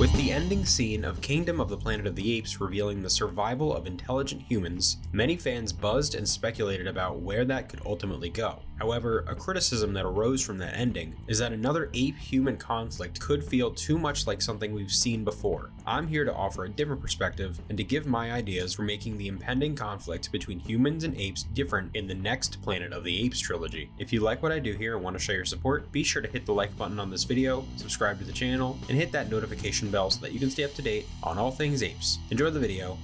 With the ending scene of Kingdom of the Planet of the Apes revealing the survival of intelligent humans, many fans buzzed and speculated about where that could ultimately go. However, a criticism that arose from that ending is that another ape-human conflict could feel too much like something we've seen before. I'm here to offer a different perspective and to give my ideas for making the impending conflict between humans and apes different in the next Planet of the Apes trilogy. If you like what I do here and want to show your support, be sure to hit the like button on this video, subscribe to the channel, and hit that notification bell so that you can stay up to date on all things apes. Enjoy the video.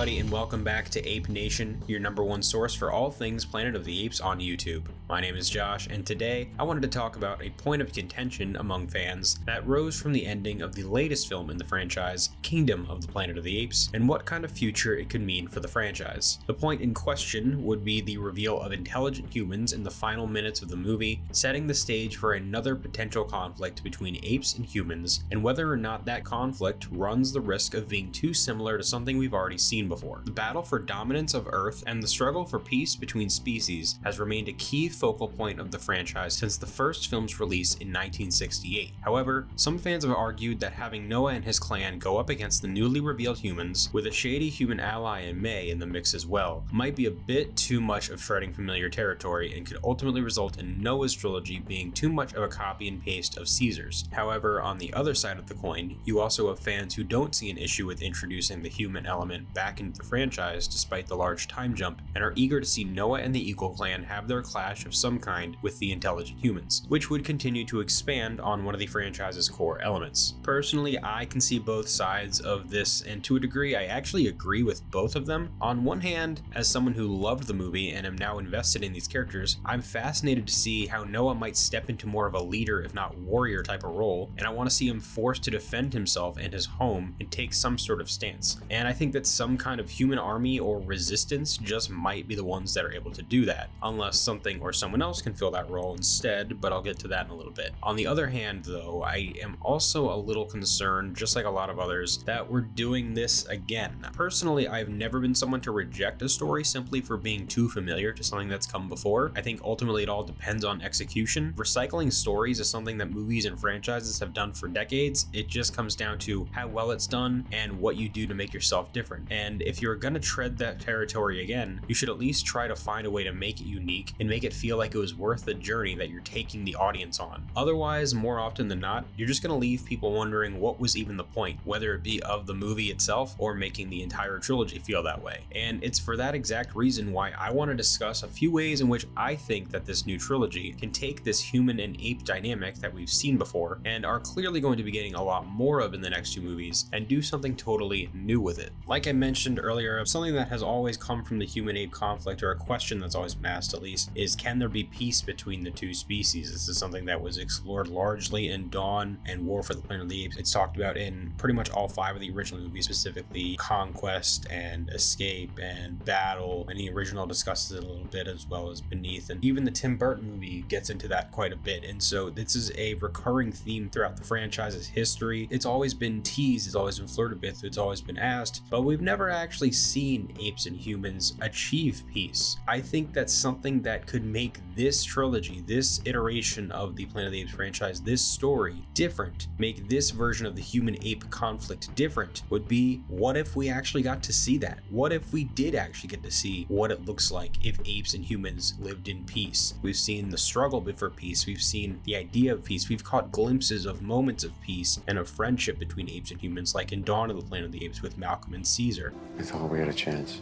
And welcome back to Ape Nation, your #1 source for all things Planet of the Apes on YouTube. My name is Josh, and today I wanted to talk about a point of contention among fans that rose from the ending of the latest film in the franchise, Kingdom of the Planet of the Apes, and what kind of future it could mean for the franchise. The point in question would be the reveal of intelligent humans in the final minutes of the movie, setting the stage for another potential conflict between apes and humans, and whether or not that conflict runs the risk of being too similar to something we've already seen before. The battle for dominance of Earth and the struggle for peace between species has remained a key focal point of the franchise since the first film's release in 1968. However, some fans have argued that having Noah and his clan go up against the newly revealed humans, with a shady human ally in May in the mix as well, might be a bit too much of treading familiar territory and could ultimately result in Noah's trilogy being too much of a copy and paste of Caesar's. However, on the other side of the coin, you also have fans who don't see an issue with introducing the human element back into the franchise despite the large time jump, and are eager to see Noah and the Eagle Clan have their clash of some kind with the intelligent humans, which would continue to expand on one of the franchise's core elements. Personally, I can see both sides of this, and to a degree I actually agree with both of them. On one hand, as someone who loved the movie and am now invested in these characters, I'm fascinated to see how Noah might step into more of a leader if not warrior type of role, and I want to see him forced to defend himself and his home and take some sort of stance. And I think that some kind of human army or resistance just might be the ones that are able to do that, unless something or someone else can fill that role instead, but I'll get to that in a little bit. On the other hand though, I am also a little concerned, just like a lot of others, that we're doing this again. Personally, I've never been someone to reject a story simply for being too familiar to something that's come before. I think ultimately it all depends on execution. Recycling stories is something that movies and franchises have done for decades. It just comes down to how well it's done and what you do to make yourself different. And if you're gonna tread that territory again, you should at least try to find a way to make it unique and make it feel like it was worth the journey that you're taking the audience on. Otherwise, more often than not, you're just gonna leave people wondering what was even the point, whether it be of the movie itself or making the entire trilogy feel that way. And it's for that exact reason why I want to discuss a few ways in which I think that this new trilogy can take this human and ape dynamic that we've seen before and are clearly going to be getting a lot more of in the next two movies and do something totally new with it. Like I mentioned earlier, something that has always come from the human-ape conflict, or a question that's always been asked at least, is can there be peace between the two species? This is something that was explored largely in Dawn and War for the Planet of the Apes. It's talked about in pretty much all 5 of the original movies, specifically Conquest and Escape and Battle, and the original discusses it a little bit, as well as Beneath, and even the Tim Burton movie gets into that quite a bit. And so this is a recurring theme throughout the franchise's history. It's always been teased, it's always been flirted with, it's always been asked, but we've never actually seen apes and humans achieve peace. I think that's something that could make this trilogy, this iteration of the Planet of the Apes franchise, this story different, make this version of the human-ape conflict different, would be, what if we actually got to see that? What if we did actually get to see what it looks like if apes and humans lived in peace? We've seen the struggle for peace, we've seen the idea of peace, we've caught glimpses of moments of peace and of friendship between apes and humans, like in Dawn of the Planet of the Apes with Malcolm and Caesar. I thought we had a chance.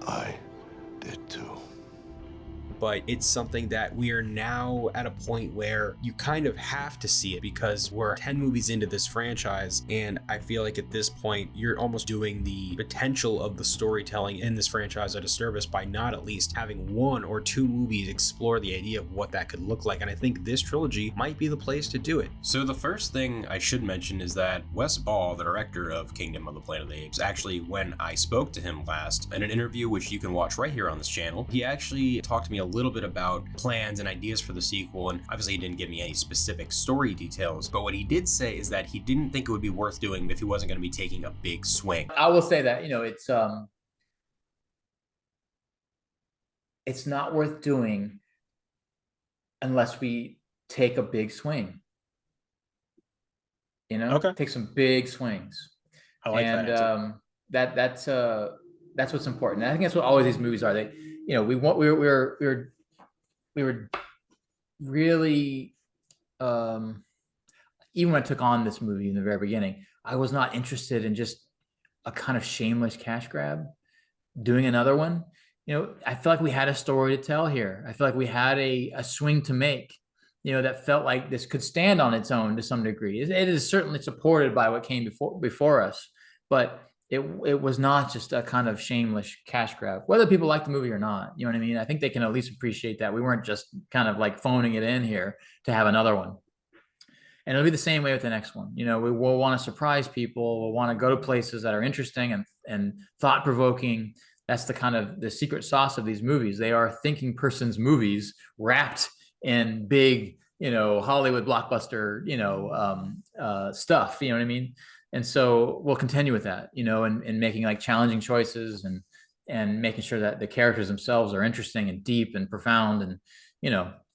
I did too. But it's something that we are now at a point where you kind of have to see it because we're 10 movies into this franchise, and I feel like at this point you're almost doing the potential of the storytelling in this franchise a disservice by not at least having 1 or 2 movies explore the idea of what that could look like, and I think this trilogy might be the place to do it. So the first thing I should mention is that Wes Ball, the director of Kingdom of the Planet of the Apes, actually, when I spoke to him last in an interview which you can watch right here on this channel, he actually talked to me a little bit about plans and ideas for the sequel, and obviously he didn't give me any specific story details, but what he did say is that he didn't think it would be worth doing if he wasn't going to be taking a big swing. I will say that, it's not worth doing unless we take a big swing. Okay. Take some big swings. I like that. That's what's important. And I think that's what always these movies are. They, we were really, even when I took on this movie in the very beginning, I was not interested in just a kind of shameless cash grab, doing another one. I feel like we had a story to tell here. I feel like we had a swing to make, that felt like this could stand on its own to some degree. It is certainly supported by what came before us, but it was not just a kind of shameless cash grab, whether people like the movie or not. You know what I mean? I think they can at least appreciate that we weren't just kind of like phoning it in here to have another one. And it'll be the same way with the next one. We will want to surprise people. We'll want to go to places that are interesting and thought-provoking. That's the kind of the secret sauce of these movies. They are thinking person's movies wrapped in big, Hollywood blockbuster, stuff. You know what I mean? And so we'll continue with that, and making like challenging choices and making sure that the characters themselves are interesting and deep and profound and,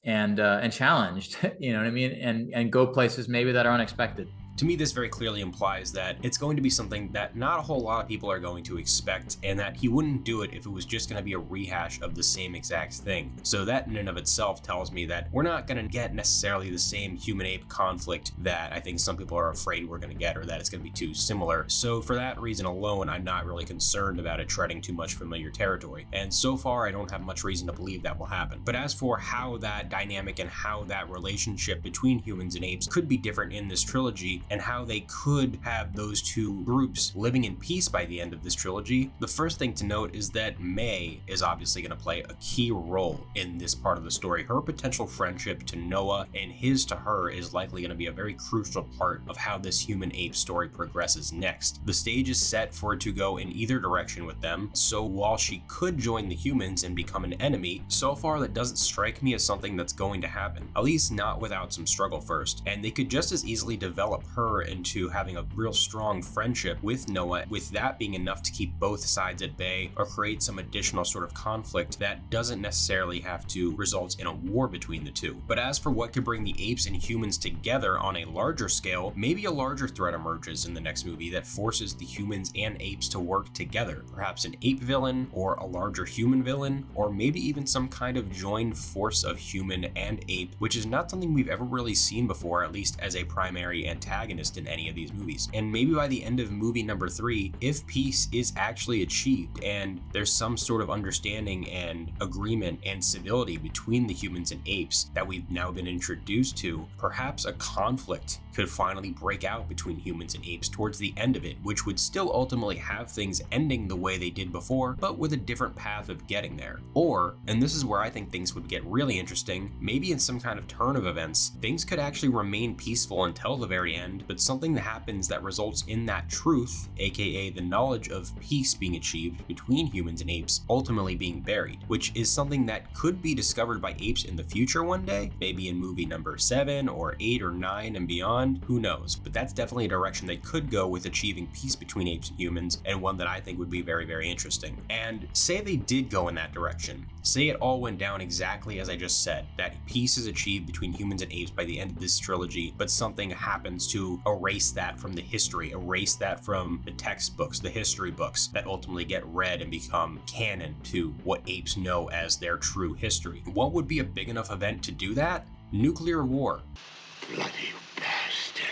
and challenged, you know what I mean? And go places maybe that are unexpected. To me, this very clearly implies that it's going to be something that not a whole lot of people are going to expect, and that he wouldn't do it if it was just going to be a rehash of the same exact thing. So that in and of itself tells me that we're not going to get necessarily the same human-ape conflict that I think some people are afraid we're going to get, or that it's going to be too similar. So for that reason alone, I'm not really concerned about it treading too much familiar territory. And so far, I don't have much reason to believe that will happen. But as for how that dynamic and how that relationship between humans and apes could be different in this trilogy, and how they could have those two groups living in peace by the end of this trilogy, the first thing to note is that May is obviously going to play a key role in this part of the story. Her potential friendship to Noah and his to her is likely going to be a very crucial part of how this human-ape story progresses next. The stage is set for it to go in either direction with them, so while she could join the humans and become an enemy, so far that doesn't strike me as something that's going to happen, at least not without some struggle first. And they could just as easily develop her into having a real strong friendship with Noah, with that being enough to keep both sides at bay or create some additional sort of conflict that doesn't necessarily have to result in a war between the two. But as for what could bring the apes and humans together on a larger scale, maybe a larger threat emerges in the next movie that forces the humans and apes to work together. Perhaps an ape villain, or a larger human villain, or maybe even some kind of joined force of human and ape, which is not something we've ever really seen before, at least as a primary antagonist in any of these movies. And maybe by the end of movie number 3, if peace is actually achieved and there's some sort of understanding and agreement and civility between the humans and apes that we've now been introduced to, perhaps a conflict could finally break out between humans and apes towards the end of it, which would still ultimately have things ending the way they did before, but with a different path of getting there. Or, and this is where I think things would get really interesting, maybe in some kind of turn of events, things could actually remain peaceful until the very end, but something that happens that results in that truth, aka the knowledge of peace being achieved between humans and apes, ultimately being buried, which is something that could be discovered by apes in the future one day, maybe in movie number 7 or 8 or 9 and beyond, who knows, but that's definitely a direction they could go with achieving peace between apes and humans, and one that I think would be very, very interesting. And say they did go in that direction, say it all went down exactly as I just said, that peace is achieved between humans and apes by the end of this trilogy, but something happens to erase that from the history, erase that from the textbooks, the history books that ultimately get read and become canon to what apes know as their true history. What would be a big enough event to do that? Nuclear war. Bloody bastard.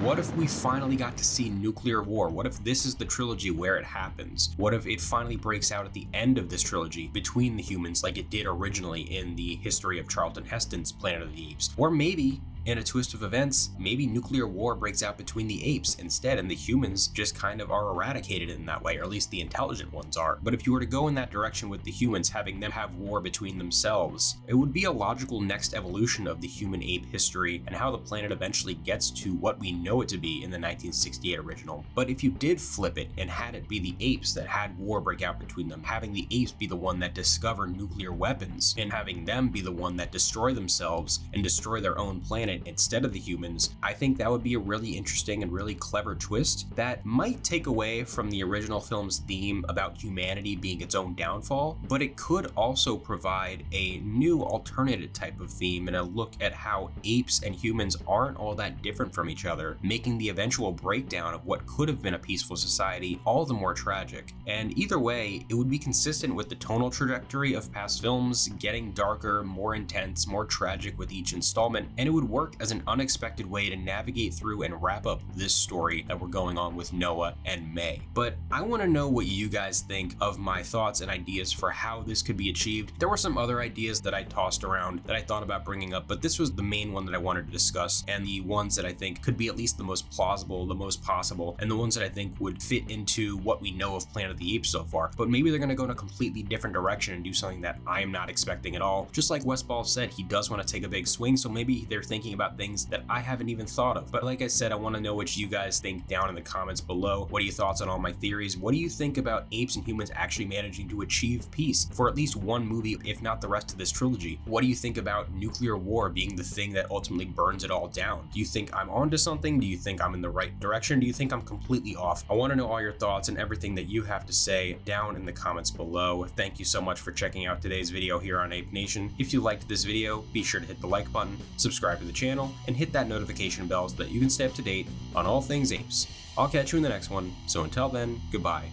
What if we finally got to see nuclear war? What if this is the trilogy where it happens? What if it finally breaks out at the end of this trilogy between the humans like it did originally in the history of Charlton Heston's Planet of the Apes? Or maybe in a twist of events, maybe nuclear war breaks out between the apes instead, and the humans just kind of are eradicated in that way, or at least the intelligent ones are. But if you were to go in that direction with the humans, having them have war between themselves, it would be a logical next evolution of the human ape history and how the planet eventually gets to what we know it to be in the 1968 original. But if you did flip it and had it be the apes that had war break out between them, having the apes be the one that discover nuclear weapons and having them be the one that destroy themselves and destroy their own planet instead of the humans, I think that would be a really interesting and really clever twist that might take away from the original film's theme about humanity being its own downfall, but it could also provide a new alternative type of theme and a look at how apes and humans aren't all that different from each other, making the eventual breakdown of what could have been a peaceful society all the more tragic. And either way, it would be consistent with the tonal trajectory of past films, getting darker, more intense, more tragic with each installment, and it would work as an unexpected way to navigate through and wrap up this story that we're going on with Noah and May. But I want to know what you guys think of my thoughts and ideas for how this could be achieved. There were some other ideas that I tossed around that I thought about bringing up, but this was the main one that I wanted to discuss, and the ones that I think could be at least the most plausible, the most possible, and the ones that I think would fit into what we know of Planet of the Apes so far. But maybe they're going to go in a completely different direction and do something that I'm not expecting at all. Just like Westball said, he does want to take a big swing, so maybe they're thinking about things that I haven't even thought of. But like I said, I want to know what you guys think down in the comments below. What are your thoughts on all my theories? What do you think about apes and humans actually managing to achieve peace for at least one movie, if not the rest of this trilogy? What do you think about nuclear war being the thing that ultimately burns it all down? Do you think I'm onto something? Do you think I'm in the right direction? Do you think I'm completely off? I want to know all your thoughts and everything that you have to say down in the comments below. Thank you so much for checking out today's video here on Ape Nation. If you liked this video, be sure to hit the like button, subscribe to the channel, and hit that notification bell so that you can stay up to date on all things apes. I'll catch you in the next one, so until then, goodbye.